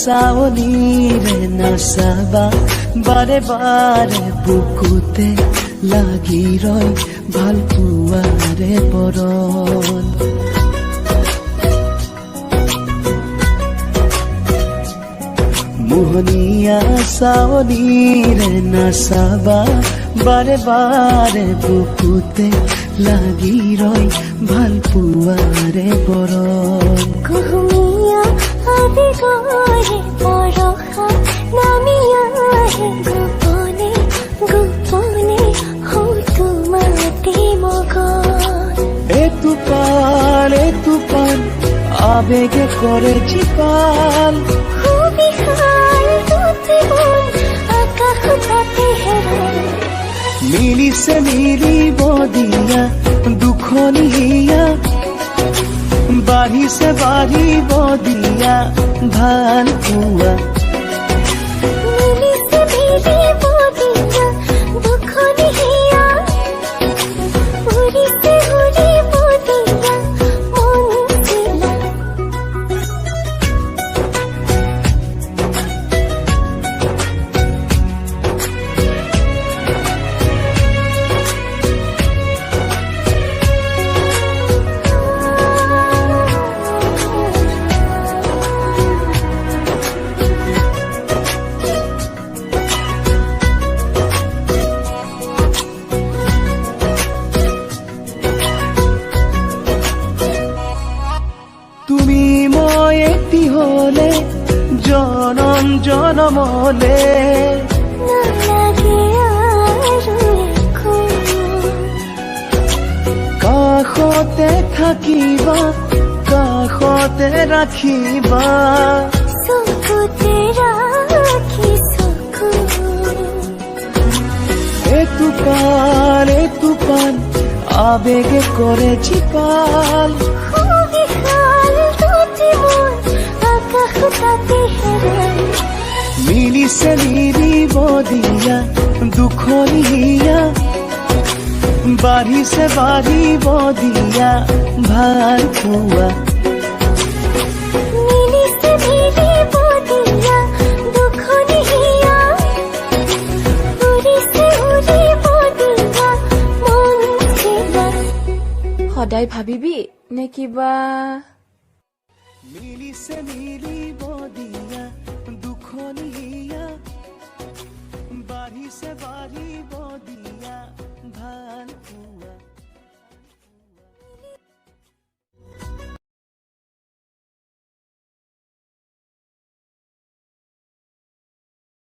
চাৱনিৰে নাচাবা বাৰে বাৰে বুকুতে লাগি ৰয় ভাল পোৱাৰে বৰণ মোহনীয়া চাৱনিৰে নাচাবা বাৰে বাৰে বুকুতে লাগি ৰয় ভাল পোৱাৰে বৰণ কুহুমীয়া আবেগৰে বৰষা নামি আহে গোপনে গোপনে হয়তো মাতে মগন এটু পান আবেগে করে জীপাল বিশাল দুটি মন আকাশ তাতে হেৰাই মিলিছে মিলিব দিয়া দুখনীয়া বাঢ়িছে বাঢ়িব দিয়া ভাল পোৱা মিলিছে মিলিব দিয়া দুখনীয়া উৰিছে উৰিব দিয়া মন চিলা তুমি মই এটি হলে জনম জনমলে নালাগে আৰু একো কাষতে থাকিবা কাষতে ৰাখিবা চকুতে ৰাখি চকু এটু পান আবেগে কৰে জীপাল বিশাল দুটি মন আকাশ তাতে হেৰাই মিলিছে মিলিব দিয়া দুখনীয়া বাঢ়িছে বাঢ়িব দিয়া ভাল পোৱা মিলিছে মিলিব দিয়া দুখনীয়া উৰিছে উৰিব দিয়া মন চিলা সদায় ভাবিবি নে কিবা মিলিছে মিলিব দিয়া